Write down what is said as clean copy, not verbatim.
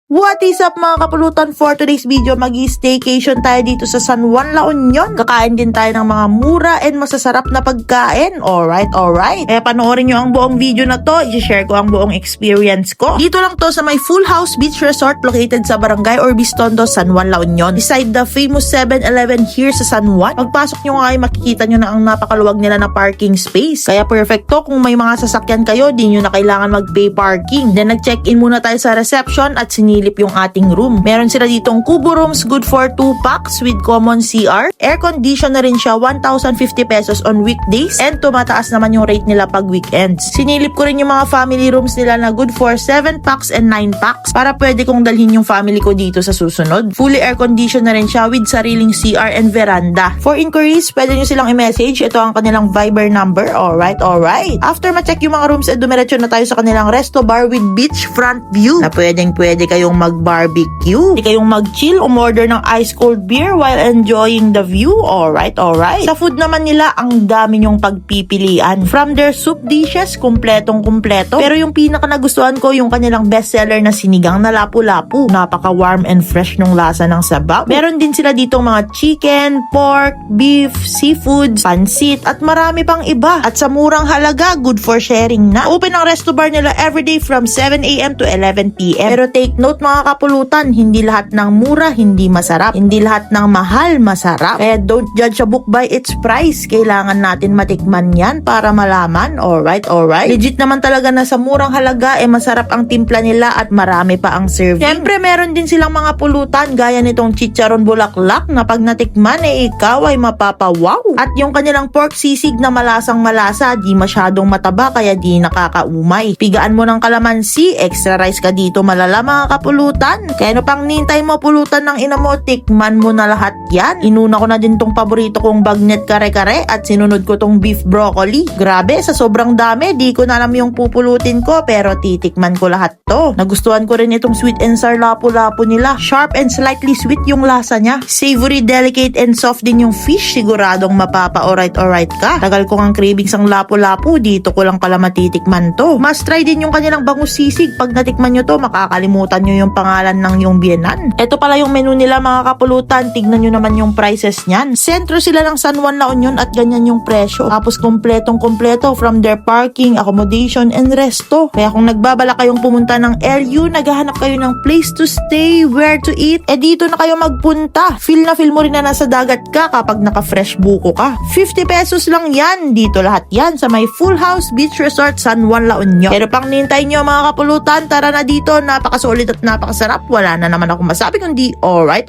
What is up mga kapulutan? For today's video, mag-staycation tayo dito sa San Juan, La Union. Kakain din tayo ng mga mura and masasarap na pagkain. Alright. Kaya panoorin nyo ang buong video na to. I-share ko ang buong experience ko. Dito lang to sa may Full House Beach Resort located sa Barangay Orbistondo, San Juan, La Union. Beside the famous 7-Eleven here sa San Juan. Pagpasok nyo nga ay makikita nyo na ang napakaluwag nila na parking space. Kaya perfecto kung may mga sasakyan kayo, di nyo na kailangan mag-pay parking. Then nag-check-in muna tayo sa reception at sinilip yung ating room. Meron sila ditong kubo rooms good for 2 packs with common CR. Air condition na rin siya, 1,050 pesos on weekdays and tumataas naman yung rate nila pag weekends. Sinilip ko rin yung mga family rooms nila na good for 7 packs and 9 packs para pwede kong dalhin yung family ko dito sa susunod. Fully air condition na rin siya with sariling CR and veranda. For inquiries, pwede nyo silang i-message. Ito ang kanilang Viber number. Alright. After ma-check yung mga rooms, dumiretso na tayo sa kanilang resto bar with beach front view na pwede kayong mag-barbecue. Pwede kayong mag-chill, umorder ng ice cold beer while enjoying the view. Alright. Sa food naman nila, ang dami nyong pagpipilian. From their soup dishes, kumpletong-kumpleto. Pero yung pinaka nagustuhan ko, yung kanilang bestseller na sinigang na lapu-lapu. Napaka-warm and fresh nung lasa ng sabaw. Meron din sila ditong mga chicken, pork, beef, seafood, pansit, at marami pang iba. At sa murang halaga, good for sharing na. Open ang resto bar nila everyday from 7 a.m. to 11 p.m. Pero take note mga kapulutan, hindi lahat ng mura, hindi masarap. Hindi lahat ng mahal, masarap. Kaya don't judge a book by its price. Kailangan natin matikman yan para malaman. Alright. Legit naman talaga na sa murang halaga, masarap ang timpla nila at marami pa ang serving. Siyempre, meron din silang mga pulutan gaya nitong chicharon bulaklak na pag natikman, ikaw ay mapapawaw. At yung kanilang pork sisig na malasang malasa, di masyadong mataba kaya di nakakaumay. Pigaan mo ng kalamansi, extra rice ka dito malala mga kapulutan. Kaya ano pang nintay mo pulutan ng ina mo, tikman mo na lahat yan. Inuna ko na din tong paborito kong bagnet kare-kare at sinunod ko tong beef broccoli. Grabe, sa sobrang dami, di ko na alam yung pupulutin ko pero titikman ko lahat to. Nagustuhan ko rin itong sweet and sour lapu-lapu nila. Sharp and slightly sweet yung lasa niya. Savory, delicate and soft din yung fish. Siguradong mapapa-alright ka. Tagal ko ang cravings ang lapu-lapu, dito ko lang pala matitikman to. Must try din yung kanilang bangus sisig. Pag natikman nyo to, makakalimutan nyo yung pangalan ng yung biyenan. Ito pala yung menu nila mga kapulutan. Tignan nyo naman yung prices nyan. Sentro sila ng San Juan, La Union at ganyan yung presyo. Tapos kumpletong-kumpleto from their parking, accommodation and resto. Kaya kung nagbabala kayong pumunta ng LU, naghahanap kayo ng place to stay, where to eat, dito na kayo magpunta. Feel mo rin na nasa dagat ka kapag naka-fresh buko ka. 50 pesos lang yan. Dito lahat yan sa may Full House Beach Resort, San Juan, La Union. Pero pang nintay nyo mga kapulutan, tara na dito. Napakasulit at napakasarap. Wala na naman ako masabi kundi alright.